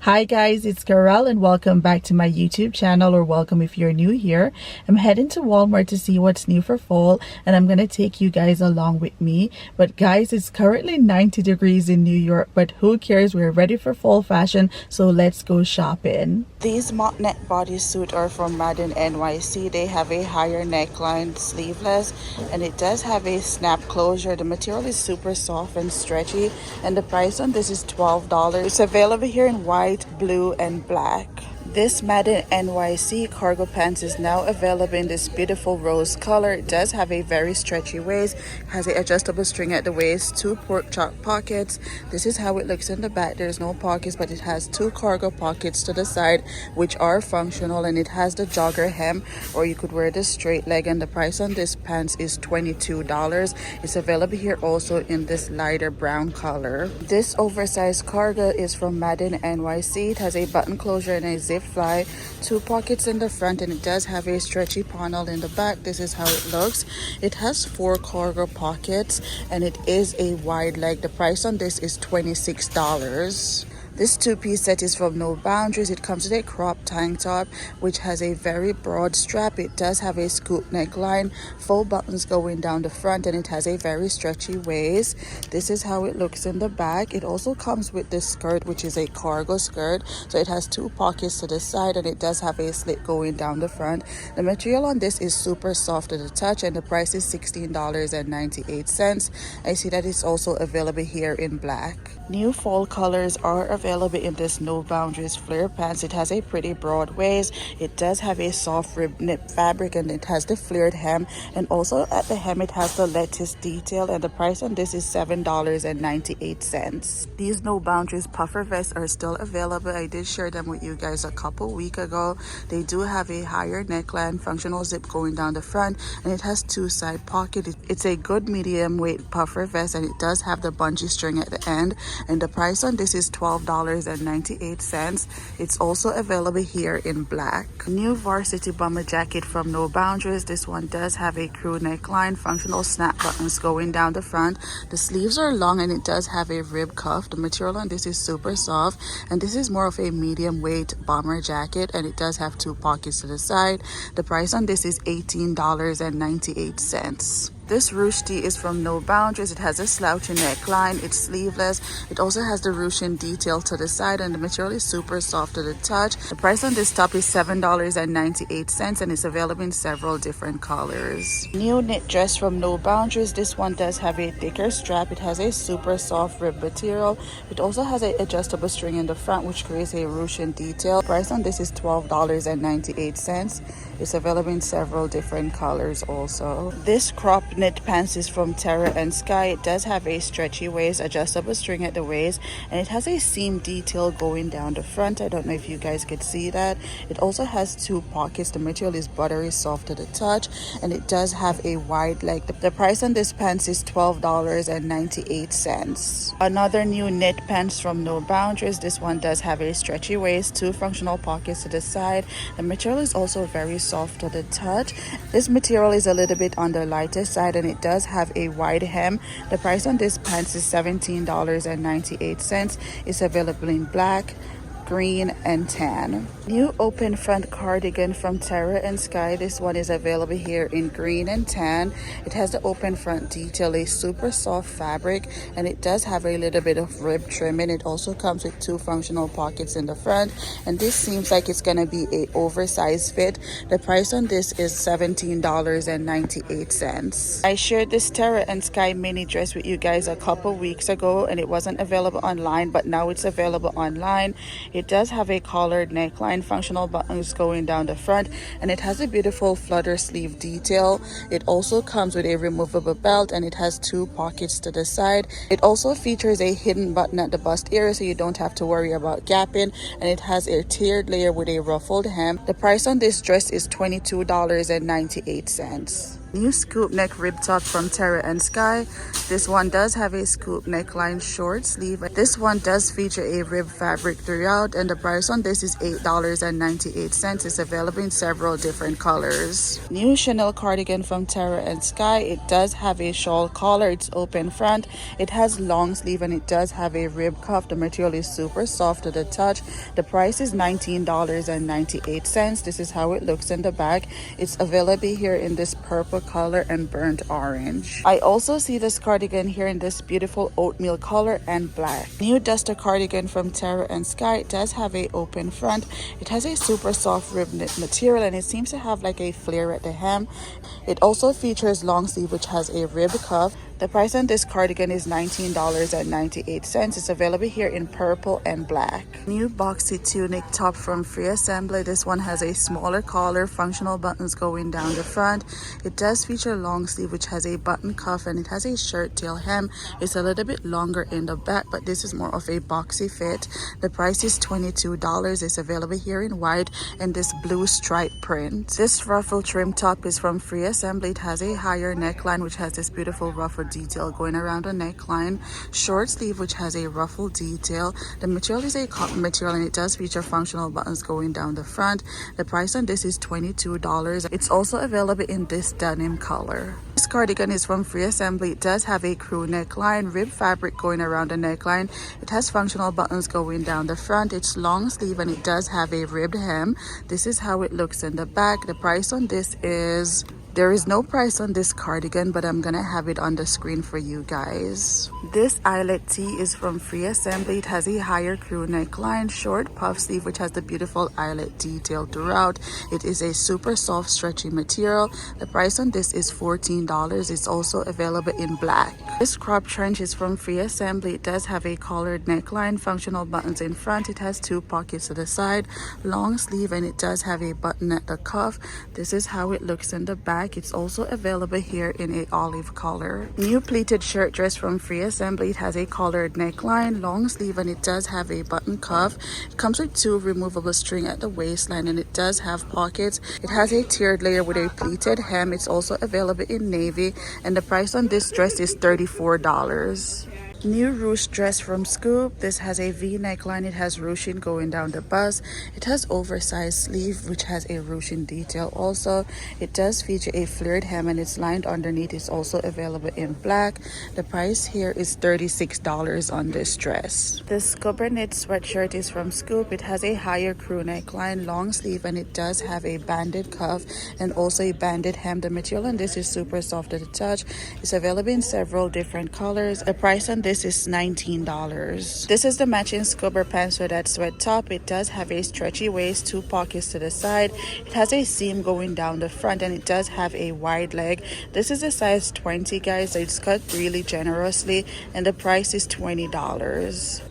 Hi guys, it's Karelle and welcome back to my YouTube channel, or welcome if you're new here. I'm heading to Walmart to see what's new for fall and I'm gonna take you guys along with me. But guys, it's currently 90 degrees in New York, but who cares? We're ready for fall fashion, so let's go shopping. These mock neck bodysuit are from MADDEN NYC. They have a higher neckline, sleeveless, and it does have a snap closure. The material is super soft and stretchy, and the price on this is $12. It's available here in white, blue, and black. This MADDEN NYC cargo pants is now available in this beautiful rose color. It does have a very stretchy waist, has an adjustable string at the waist, two pork chop pockets. This is how it looks in the back. There's no pockets, but it has two cargo pockets to the side which are functional, and it has the jogger hem, or you could wear the straight leg, and the price on this pants is $22. It's available here also in this lighter brown color. This oversized cargo is from MADDEN NYC. It has a button closure and a zip fly, two pockets in the front, and it does have a stretchy panel in the back. This is how it looks. It has four cargo pockets and it is a wide leg. The price on this is $26. This two-piece set is from No Boundaries. It comes with a crop tank top which has a very broad strap. It does have a scoop neckline, full buttons going down the front, and it has a very stretchy waist. This is how it looks in the back. It also comes with this skirt, which is a cargo skirt, so it has two pockets to the side and it does have a slit going down the front. The material on this is super soft to the touch and the price is $16.98. I see that it's also available here in black. New fall colors are available in this No Boundaries flare pants. It has a pretty broad waist. It does have a soft rib knit fabric and it has the flared hem, and also at the hem it has the lettuce detail, and the price on this is $7.98. These No Boundaries puffer vests are still available. I did share them with you guys a couple weeks ago. They do have a higher neckline, functional zip going down the front, and it has two side pockets. It's a good medium weight puffer vest and it does have the bungee string at the end, and the price on this is $12.98. It's also available here in black. New varsity bomber jacket from No Boundaries. This one does have a crew neckline, functional snap buttons going down the front. The sleeves are long and it does have a rib cuff. The material on this is super soft, and this is more of a medium weight bomber jacket, and it does have two pockets to the side. The price on this is $18.98. This ruche tee is from No Boundaries. It has a slouchy neckline. It's sleeveless. It also has the ruching detail to the side, and the material is super soft to the touch. The price on this top is $7.98 and it's available in several different colors. New knit dress from No Boundaries. This one does have a thicker strap. It has a super soft rib material. It also has an adjustable string in the front which creates a ruching detail. The price on this is $12.98. It's available in several different colors also. This crop knit pants is from TERRA and Sky. It does have a stretchy waist, adjustable string at the waist, and it has a seam detail going down the front. I don't know if you guys could see that. It also has two pockets. The material is buttery soft to the touch, and it does have a wide leg. The price on this pants is $12.98. Another new knit pants from No Boundaries. This one does have a stretchy waist, two functional pockets to the side. The material is also very soft to the touch. This material is a little bit on the lighter side and it does have a wide hem. The price on this pants is $17.98. It's available in black, green, and tan. New open front cardigan from TERRA and Sky. This one is available here in green and tan. It has the open front detail, a super soft fabric, and it does have a little bit of rib trimming. It also comes with two functional pockets in the front, and this seems like it's gonna be a oversized fit. The price on this is $17.98. I shared this TERRA and Sky mini dress with you guys a couple weeks ago and it wasn't available online, but now it's available online. It does have a collared neckline, functional buttons going down the front, and it has a beautiful flutter sleeve detail. It also comes with a removable belt and it has two pockets to the side. It also features a hidden button at the bust area so you don't have to worry about gapping, and it has a tiered layer with a ruffled hem. The price on this dress is $22.98. New scoop neck rib top from Terra and Sky. This one does have a scoop neckline short sleeve. This one does feature a rib fabric throughout, and the price on this is $8.98. It's available in several different colors. New Chanel cardigan from Terra and Sky. It does have a shawl collar. It's open front. It has long sleeve and it does have a rib cuff. The material is super soft to the touch. The price is $19.98. This is how it looks in the back. It's available here in this purple color and burnt orange. I also see this cardigan here in this beautiful oatmeal color and black. New duster cardigan from Terra and Sky. It does have a open front. It has a super soft rib knit material and it seems to have like a flare at the hem. It also features long sleeve which has a rib cuff. The price on this cardigan is $19.98. It's available here in purple and black. New boxy tunic top from Free Assembly. This one has a smaller collar, functional buttons going down the front. It does feature long sleeve which has a button cuff and it has a shirt tail hem. It's a little bit longer in the back, but this is more of a boxy fit. The price is $22. It's available here in white and this blue stripe print. This ruffle trim top is from Free Assembly. It has a higher neckline which has this beautiful ruffle detail going around the neckline, short sleeve which has a ruffle detail. The material is a cotton material and it does feature functional buttons going down the front. The price on this is $22. It's also available in this denim color. This cardigan is from Free Assembly. It does have a crew neckline, rib fabric going around the neckline. It has functional buttons going down the front. It's long sleeve and it does have a ribbed hem. This is how it looks in the back. The price on this is There is no price on this cardigan, but I'm gonna have it on the screen for you guys. This eyelet tee is from Free Assembly. It has a higher crew neckline, short puff sleeve, which has the beautiful eyelet detail throughout. It is a super soft, stretchy material. The price on this is $14. It's also available in black. This crop trench is from Free Assembly. It does have a collared neckline, functional buttons in front. It has 2 pockets to the side, long sleeve, and it does have a button at the cuff. This is how it looks in the back. It's also available here in a olive color. New pleated shirt dress from Free Assembly. It has a collared neckline, long sleeve, and it does have a button cuff. It comes with 2 removable string at the waistline, and it does have pockets. It has a tiered layer with a pleated hem. It's also available in navy, and the price on this dress is $34. New ruche dress from Scoop. This has a V neckline. It has ruching going down the bust. It has oversized sleeve which has a ruching detail also. It does feature a flared hem and it's lined underneath. It's also available in black. The price here is $36 on this dress. This Scuba knit sweatshirt is from Scoop. It has a higher crew neckline, long sleeve, and it does have a banded cuff and also a banded hem. The material on this is super soft to the touch. It's available in several different colors. The price on this is $19. This is the matching scuba pants with that sweat top. It does have a stretchy waist, 2 pockets to the side. It has a seam going down the front and it does have a wide leg. This is a size 20, guys. So it's cut really generously and the price is $20.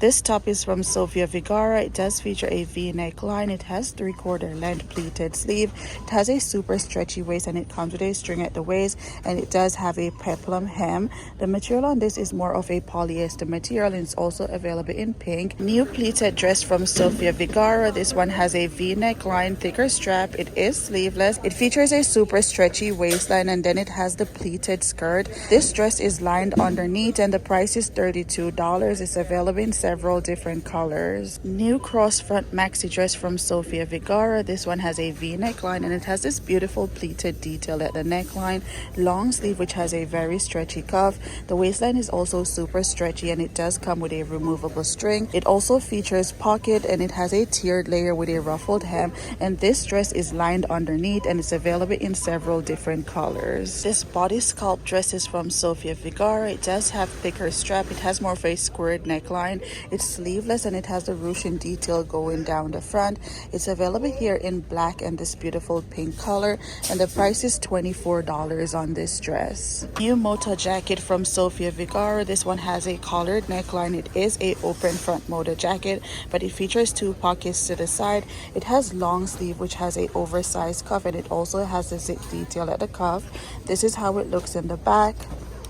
This top is from Sophia Vergara. It does feature a V neckline. It has 3/4 length pleated sleeve. It has a super stretchy waist and it comes with a string at the waist, and it does have a peplum hem. The material on this is more of a polyester material and it's also available in pink. New pleated dress from Sophia Vergara. This one has a V neckline, thicker strap. It is sleeveless. It features a super stretchy waistline and then it has the pleated skirt. This dress is lined underneath and the price is $32. It's available in several different colors. New cross front maxi dress from Sophia Vergara. This one has a V neckline and it has this beautiful pleated detail at the neckline, long sleeve which has a very stretchy cuff. The waistline is also super stretchy and it does come with a removable string. It also features pocket and it has a tiered layer with a ruffled hem, and this dress is lined underneath and it's available in several different colors. This body sculpt dress is from Sophia Vergara. It does have thicker strap. It has more of a squared neckline. It's sleeveless and it has the ruching detail going down the front. It's available here in black and this beautiful pink color, and the price is $24 on this dress. New moto jacket from Sophia Vergara. This one has a collared neckline. It is a open front motor jacket, but it features 2 pockets to the side. It has long sleeve which has a oversized cuff and it also has a zip detail at the cuff. This is how it looks in the back.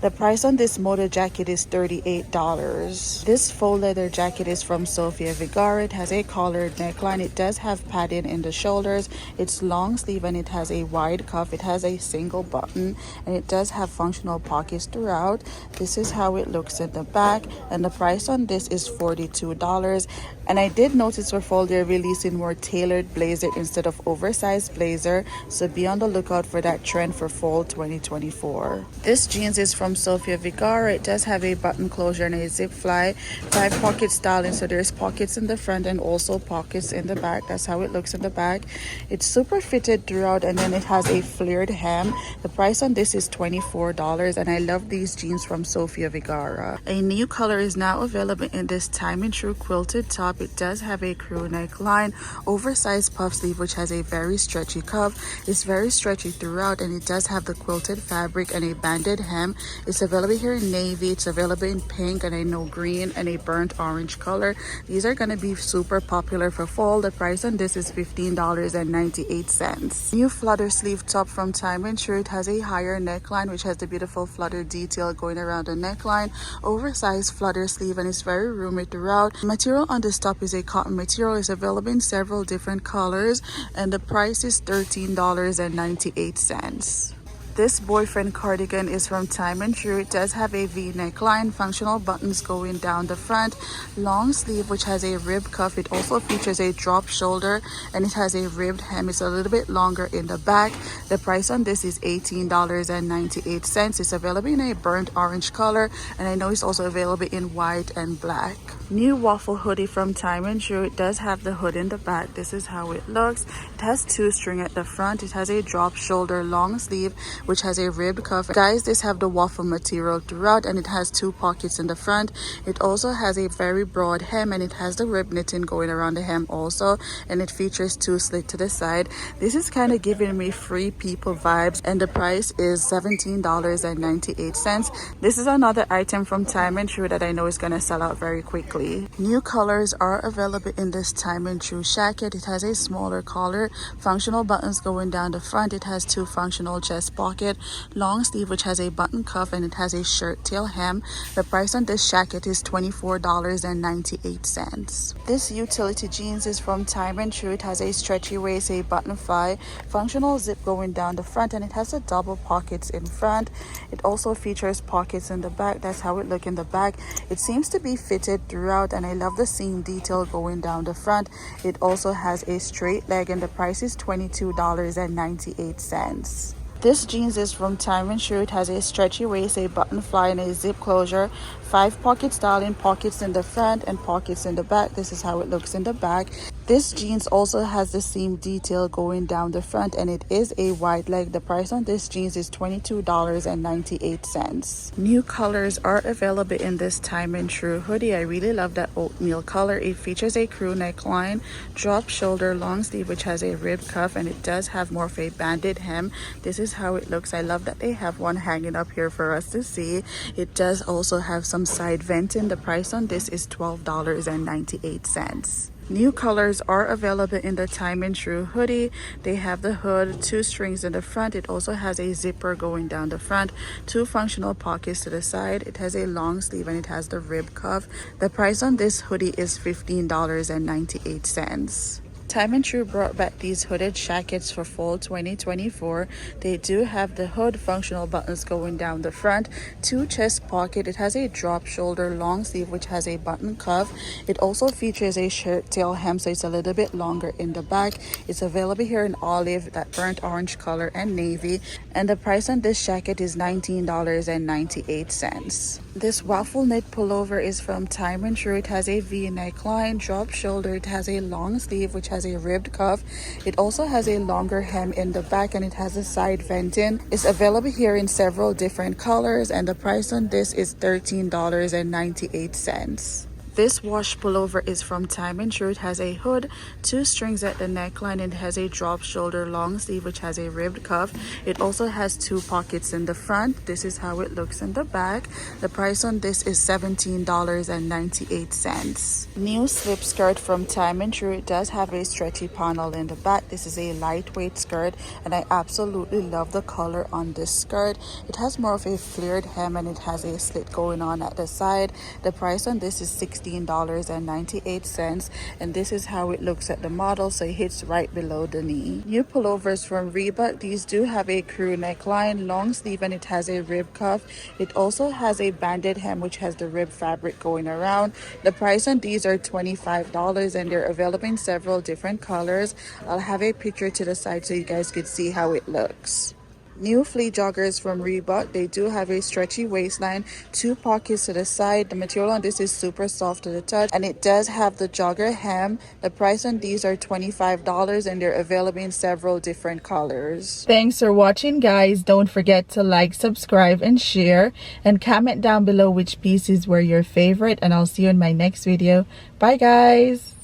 The price on this motor jacket is $38. This faux leather jacket is from Sophia Vergara. It has a collared neckline. It does have padding in the shoulders. It's long sleeve and it has a wide cuff. It has a single button and it does have functional pockets throughout. This is how it looks in the back, and the price on this is $42. And I did notice for fall they're releasing more tailored blazer instead of oversized blazer, so be on the lookout for that trend for fall 2024. This jeans is from Sophia Vergara. It does have a button closure and a zip fly, 5 pocket styling, so there's pockets in the front and also pockets in the back. That's how it looks in the back. It's super fitted throughout, and then it has a flared hem. The price on this is $24, and I love these jeans from Sophia Vergara. A new color is now available in this time and true quilted top. It does have a crew neckline, oversized puff sleeve which has a very stretchy cuff. It's very stretchy throughout, and it does have the quilted fabric and a banded hem. It's available here in navy, it's available in pink, and I know green and a burnt orange color. These are going to be super popular for fall. The price on this is $15.98. New flutter sleeve top from Time and True. It has a higher neckline which has the beautiful flutter detail going around the neckline, oversized flutter sleeve, and it's very roomy throughout. Material on this top is a cotton material. It's available in several different colors, and the price is $13.98. This boyfriend cardigan is from Time and True. It does have a V neckline, functional buttons going down the front, long sleeve which has a rib cuff. It also features a drop shoulder and it has a ribbed hem. It's a little bit longer in the back. The price on this is $18.98. It's available in a burnt orange color, and I know it's also available in white and black. New waffle hoodie from Time and True. It does have the hood in the back. This is how it looks. It has 2 string at the front. It has a drop shoulder, long sleeve which has a ribbed cuff. Guys, this have the waffle material throughout, and it has 2 pockets in the front. It also has a very broad hem, and it has the rib knitting going around the hem also, and it features 2 slits to the side. This is kind of giving me Free People vibes, and the price is $17.98. This is another item from Time and True that I know is going to sell out very quickly. New colors are available in this Time and True jacket. It has a smaller collar, functional buttons going down the front. It has 2 functional chest pockets, long sleeve which has a button cuff, and it has a shirt tail hem. The price on this jacket is $24.98. This utility jeans is from Time and True. It has a stretchy waist, a button fly, functional zip going down the front, and it has a double pockets in front. It also features pockets in the back. That's how it look in the back. It seems to be fitted throughout, and I love the seam detail going down the front. It also has a straight leg, and the price is $22.98. This jeans is from Time and True. It has a stretchy waist, a button fly, and a zip closure, 5 pocket styling, pockets in the front and pockets in the back. This is how it looks in the back. This jeans also has the seam detail going down the front, and it is a wide leg. The price on this jeans is $22.98. New colors are available in this Time and True hoodie. I really love that oatmeal color. It features a crew neckline, drop shoulder, long sleeve which has a rib cuff, and it does have more of a banded hem. This is how it looks. I love that they have one hanging up here for us to see. It does also have some side venting. The price on this is $12.98. New colors are available in the Time and True hoodie. They have the hood, 2 strings in the front. It also has a zipper going down the front, 2 functional pockets to the side. It has a long sleeve and it has the rib cuff. The price on this hoodie is $15.98. Time and True brought back these hooded jackets for fall 2024. They do have the hood, functional buttons going down the front, 2 chest pocket. It has a drop shoulder, long sleeve which has a button cuff. It also features a shirt tail hem, so it's a little bit longer in the back. It's available here in olive, that burnt orange color, and navy, and the price on this jacket is $19.98. This waffle knit pullover is from Time and True. It has a V neckline, drop shoulder. It has a long sleeve which has a ribbed cuff. It also has a longer hem in the back, and it has a side venting. It's available here in several different colors, and the price on this is $13.98. This wash pullover is from Time and Tru. It has a hood, 2 strings at the neckline, and it has a drop shoulder long sleeve which has a ribbed cuff. It also has 2 pockets in the front. This is how it looks in the back. The price on this is $17.98. New slip skirt from Time and Tru. It does have a stretchy panel in the back. This is a lightweight skirt and I absolutely love the color on this skirt. It has more of a flared hem and it has a slit going on at the side. The price on this is $16.98, and this is how it looks at the model, so it hits right below the knee. New pullovers from Reebok. These do have a crew neckline, long sleeve, and it has a rib cuff. It also has a banded hem which has the rib fabric going around. The price on these are $25 and they're available in several different colors. I'll have a picture to the side so you guys could see how it looks. New flea joggers from Reebok. They do have a stretchy waistline, 2 pockets to the side. The material on this is super soft to the touch and it does have the jogger hem. The price on these are $25 and they're available in several different colors. Thanks for watching, guys. Don't forget to like, subscribe, and share, and comment down below which pieces were your favorite, and I'll see you in my next video. Bye, guys.